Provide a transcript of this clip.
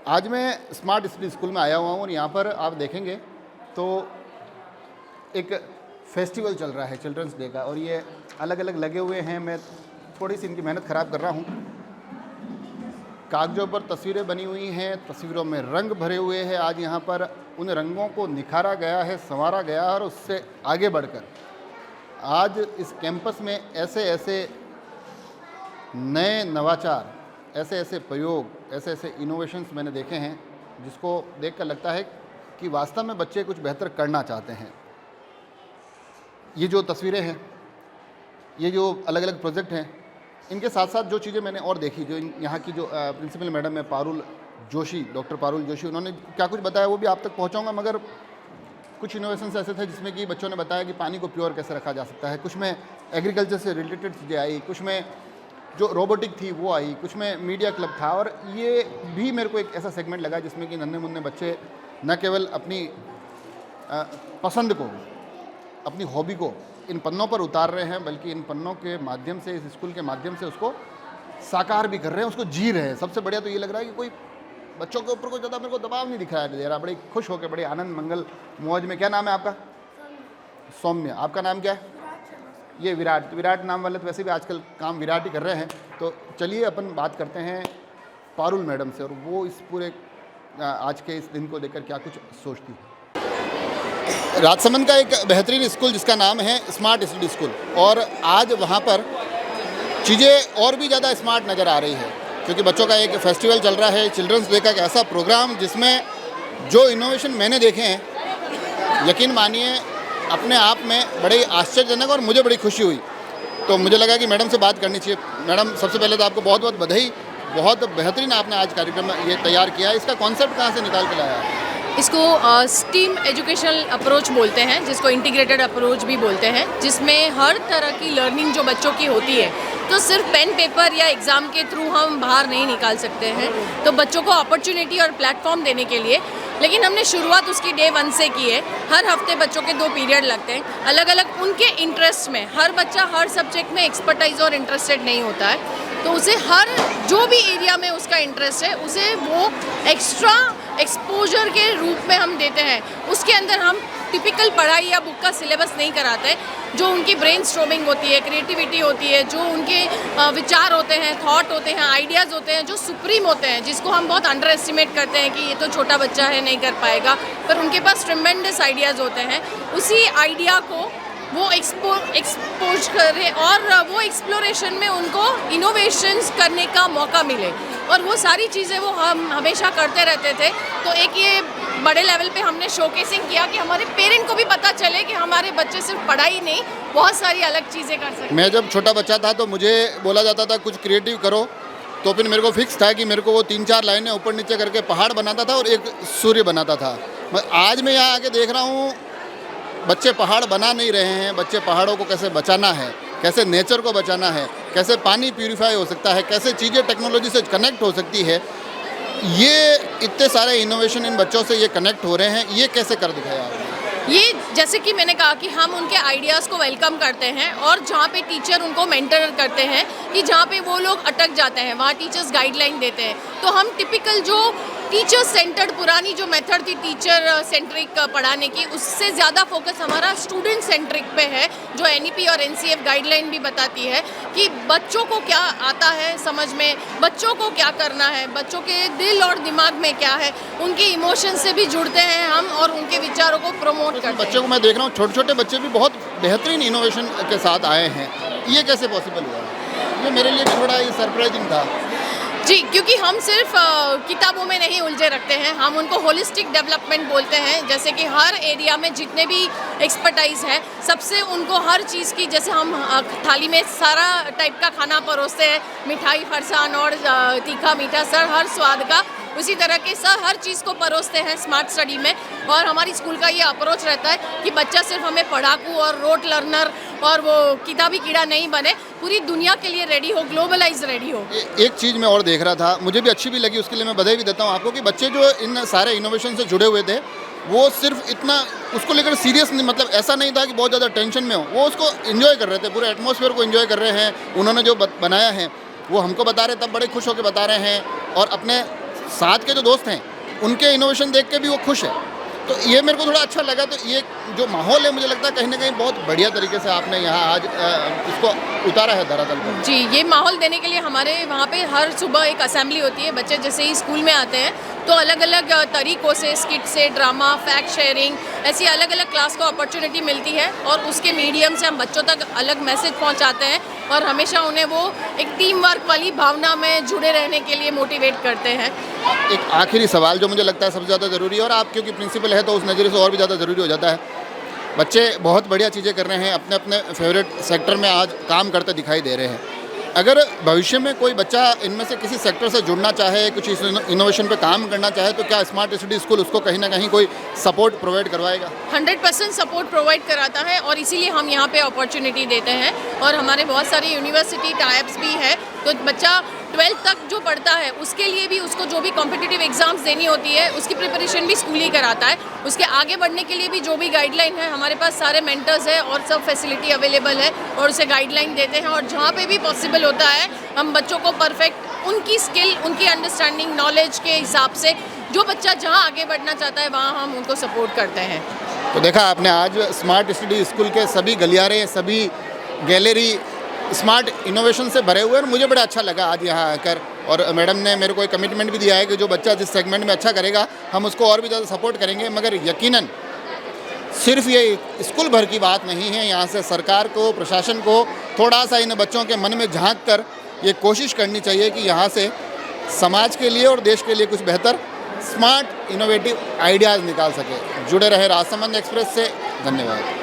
आज मैं smart city school में आया हुआ हूँ और यहाँ पर आप देखेंगे तो एक फेस्टिवल चल रहा है चिल्ड्रंस डे का, और ये अलग अलग लगे हुए हैं। मैं थोड़ी सी इनकी मेहनत ख़राब कर रहा हूँ। कागज़ों पर तस्वीरें बनी हुई हैं, तस्वीरों में रंग भरे हुए हैं। आज यहाँ पर उन रंगों को निखारा गया है, संवारा गया है, और उससे आगे बढ़कर आज इस कैंपस में ऐसे ऐसे नए नवाचार, ऐसे ऐसे प्रयोग, ऐसे ऐसे इनोवेशंस मैंने देखे हैं जिसको देखकर लगता है कि वास्तव में बच्चे कुछ बेहतर करना चाहते हैं। ये जो तस्वीरें हैं, ये जो अलग अलग प्रोजेक्ट हैं, इनके साथ साथ जो चीज़ें मैंने और देखी, जो यहाँ की जो प्रिंसिपल मैडम है पारुल जोशी, डॉक्टर पारुल जोशी, उन्होंने क्या कुछ बताया वो भी आप तक पहुँचाऊँगा। मगर कुछ इनोवेशंस ऐसे थे जिसमें कि बच्चों ने बताया कि पानी को प्योर कैसे रखा जा सकता है। कुछ में एग्रीकल्चर से रिलेटेड चीज़ें आई, कुछ में जो रोबोटिक थी वो आई, कुछ में मीडिया क्लब था। और ये भी मेरे को एक ऐसा सेगमेंट लगा जिसमें कि नन्हे मुन्ने बच्चे न केवल अपनी पसंद को, अपनी हॉबी को इन पन्नों पर उतार रहे हैं, बल्कि इन पन्नों के माध्यम से, इस स्कूल के माध्यम से उसको साकार भी कर रहे हैं, उसको जी रहे हैं। सबसे बढ़िया तो ये लग रहा है कि कोई बच्चों के ऊपर कोई ज़्यादा मेरे को दबाव नहीं दिखाया दे रहा। बड़े खुश होकर, बड़े आनंद मंगल मौज में। क्या नाम है आपका? सौम्य। आपका नाम क्या है? ये विराट। विराट नाम वाले तो वैसे भी आजकल काम विराट ही कर रहे हैं। तो चलिए अपन बात करते हैं पारुल मैडम से, और वो इस पूरे आज के इस दिन को लेकर क्या कुछ सोचती है। राजसमंद का एक बेहतरीन स्कूल जिसका नाम है स्मार्ट सिटी स्कूल, और आज वहाँ पर चीज़ें और भी ज़्यादा स्मार्ट नज़र आ रही है, क्योंकि बच्चों का एक फेस्टिवल चल रहा है, चिल्ड्रंस डे का एक ऐसा प्रोग्राम जिसमें जो इनोवेशन मैंने देखे हैं, यकीन मानिए अपने आप में बड़े आश्चर्यजनक, और मुझे बड़ी खुशी हुई। तो मुझे लगा कि मैडम से बात करनी चाहिए। मैडम, सबसे पहले तो आपको बहुत बहुत बधाई, बहुत बेहतरीन आपने आज कार्यक्रम में ये तैयार किया है। इसका कॉन्सेप्ट कहाँ से निकाल के लाया? इसको स्टीम एजुकेशनल अप्रोच बोलते हैं, जिसको इंटीग्रेटेड अप्रोच भी बोलते हैं, जिसमें हर तरह की लर्निंग जो बच्चों की होती है, तो सिर्फ पेन पेपर या एग्ज़ाम के थ्रू हम बाहर नहीं निकाल सकते हैं। तो बच्चों को अपॉर्चुनिटी और प्लेटफॉर्म देने के लिए, लेकिन हमने शुरुआत उसकी डे 1 से की है। हर हफ्ते बच्चों के 2 पीरियड लगते हैं, अलग अलग उनके इंटरेस्ट में। हर बच्चा हर सब्जेक्ट में एक्सपर्टाइज और इंटरेस्टेड नहीं होता है, तो उसे हर जो भी एरिया में उसका इंटरेस्ट है, उसे वो एक्स्ट्रा एक्सपोजर के रूप में हम देते हैं। उसके अंदर हम टिपिकल पढ़ाई या बुक का सिलेबस नहीं कराते। जो उनकी ब्रेन स्ट्रोमिंग होती है, क्रिएटिविटी होती है, जो उनके विचार होते हैं, थॉट होते हैं, आइडियाज़ होते हैं, जो सुप्रीम होते हैं, जिसको हम बहुत अंडर एस्टिमेट करते हैं कि ये तो छोटा बच्चा है, नहीं कर पाएगा, पर उनके पास ट्रिमेंडस आइडियाज़ होते हैं। उसी आइडिया को वो एक्सपोज करें और वो एक्सप्लोरेशन में उनको इनोवेशंस करने का मौका मिले, और वो सारी चीज़ें वो हम हमेशा करते रहते थे। तो एक ये बड़े लेवल पे हमने शोकेसिंग किया कि हमारे पेरेंट को भी पता चले कि हमारे बच्चे सिर्फ पढ़ाई नहीं, बहुत सारी अलग चीज़ें कर सकते हैं। मैं जब छोटा बच्चा था तो मुझे बोला जाता था कुछ क्रिएटिव करो, तो फिर मेरे को फिक्स था कि मेरे को वो 3-4 लाइनें ऊपर नीचे करके पहाड़ बनाता था और एक सूर्य बनाता था। आज मैं यहाँ आके देख रहा हूँ बच्चे पहाड़ बना नहीं रहे हैं। बच्चे पहाड़ों को कैसे बचाना है, कैसे नेचर को बचाना है, कैसे पानी प्यूरिफाई हो सकता है, कैसे चीज़ें टेक्नोलॉजी से कनेक्ट हो सकती है, ये इतने सारे इनोवेशन इन बच्चों से ये कनेक्ट हो रहे हैं। ये कैसे कर दिखाया आपने? ये जैसे कि मैंने कहा कि हम उनके आइडियाज़ को वेलकम करते हैं, और जहाँ पे टीचर उनको मेंटर करते हैं कि जहाँ पे वो लोग अटक जाते हैं वहाँ टीचर्स गाइडलाइन देते हैं। तो हम टिपिकल जो टीचर सेंटर्ड पुरानी जो मेथड थी टीचर सेंट्रिक पढ़ाने की, उससे ज़्यादा फोकस हमारा स्टूडेंट सेंट्रिक पे है, जो NEP और NCF गाइडलाइन भी बताती है कि बच्चों को क्या आता है समझ में, बच्चों को क्या करना है, बच्चों के दिल और दिमाग में क्या है, उनके इमोशन से भी जुड़ते हैं हम, और उनके विचारों को प्रमोट करते हैं। बच्चों को मैं देख रहा हूँ, छोटे छोटे बच्चे भी बहुत बेहतरीन इनोवेशन के साथ आए हैं। ये कैसे पॉसिबल हुआ? ये मेरे लिए थोड़ा ये सरप्राइजिंग था जी, क्योंकि हम सिर्फ किताबों में नहीं उलझे रखते हैं, हम उनको होलिस्टिक डेवलपमेंट बोलते हैं। जैसे कि हर एरिया में जितने भी एक्सपर्टाइज है, सबसे उनको हर चीज़ की, जैसे हम थाली में सारा टाइप का खाना परोसते हैं, मिठाई, फरसान और तीखा मीठा, सर हर स्वाद का, उसी तरह के सर हर चीज़ को परोसते हैं स्मार्ट स्टडी में। और हमारी स्कूल का ये अप्रोच रहता है कि बच्चा सिर्फ हमें पढ़ाकू और रोट लर्नर और वो किताबी कीड़ा नहीं बने, पूरी दुनिया के लिए रेडी हो, ग्लोबलाइज रेडी हो। एक चीज़ मैं और देख रहा था, मुझे भी अच्छी भी लगी, उसके लिए मैं बधाई भी देता हूँ आपको, कि बच्चे जो इन सारे इनोवेशन से जुड़े हुए थे वो सिर्फ इतना उसको लेकर सीरियस नहीं, मतलब ऐसा नहीं था कि बहुत ज़्यादा टेंशन में हो, वो उसको इन्जॉय कर रहे थे, पूरे एटमॉस्फेयर को इन्जॉय कर रहे हैं। उन्होंने जो बनाया है वो हमको बता रहे, तब बड़े खुश होकर बता रहे हैं, और अपने साथ के जो दोस्त हैं उनके इनोवेशन देख के भी वो खुश है। तो ये मेरे को थोड़ा अच्छा लगा। तो ये जो माहौल है मुझे लगता है कहीं ना कहीं बहुत बढ़िया तरीके से आपने यहाँ आज इसको उतारा है धरातल पर। जी, ये माहौल देने के लिए हमारे वहाँ पे हर सुबह एक असेंबली होती है। बच्चे जैसे ही स्कूल में आते हैं तो अलग अलग तरीक़ों से, स्किट से, ड्रामा, फैक्ट शेयरिंग, ऐसी अलग अलग क्लास को अपॉर्चुनिटी मिलती है और उसके मीडियम से हम बच्चों तक अलग मैसेज पहुँचाते हैं और हमेशा उन्हें वो एक टीम वर्क वाली भावना में जुड़े रहने के लिए मोटिवेट करते हैं। एक आखिरी सवाल जो मुझे लगता है सबसे ज़्यादा ज़रूरी है, और आप क्योंकि प्रिंसिपल है तो उस नज़रिए से और भी ज़्यादा ज़रूरी हो जाता है। बच्चे बहुत बढ़िया चीज़ें कर रहे हैं, अपने अपने फेवरेट सेक्टर में आज काम करते दिखाई दे रहे हैं। अगर भविष्य में कोई बच्चा इनमें से किसी सेक्टर से जुड़ना चाहे, कुछ इनोवेशन पे काम करना चाहे, तो क्या स्मार्ट स्टडी स्कूल उसको कहीं ना कहीं कोई सपोर्ट प्रोवाइड करवाएगा? 100% सपोर्ट प्रोवाइड कराता है और इसीलिए हम यहाँ पे अपॉर्चुनिटी देते हैं। और हमारे बहुत सारे यूनिवर्सिटी टाइप्स भी है, तो बच्चा 12th तक जो पढ़ता है उसके लिए भी उसको जो भी कॉम्पिटिटिव एग्ज़ाम्स देनी होती है उसकी प्रिपरेशन भी स्कूल ही कराता है। उसके आगे बढ़ने के लिए भी जो भी गाइडलाइन है, हमारे पास सारे मेंटर्स हैं और सब फैसिलिटी अवेलेबल है और उसे गाइडलाइन देते हैं। और जहाँ पे भी पॉसिबल होता है हम बच्चों को परफेक्ट उनकी स्किल, उनकी अंडरस्टैंडिंग, नॉलेज के हिसाब से जो बच्चा जहाँ आगे बढ़ना चाहता है वहाँ हम उनको सपोर्ट करते हैं। तो देखा आपने आज स्मार्ट स्टडी स्कूल के सभी गलियारे, सभी गैलरी स्मार्ट इनोवेशन से भरे हुए हैं और मुझे बड़ा अच्छा लगा आज यहाँ आकर। और मैडम ने मेरे को एक कमिटमेंट भी दिया है कि जो बच्चा जिस सेगमेंट में अच्छा करेगा हम उसको और भी ज़्यादा सपोर्ट करेंगे। मगर यकीनन सिर्फ ये स्कूल भर की बात नहीं है, यहाँ से सरकार को, प्रशासन को थोड़ा सा इन बच्चों के मन में झांक कर ये कोशिश करनी चाहिए कि यहाँ से समाज के लिए और देश के लिए कुछ बेहतर स्मार्ट इनोवेटिव आइडियाज़ निकाल सके। जुड़े रहे राजसमंद एक्सप्रेस से। धन्यवाद।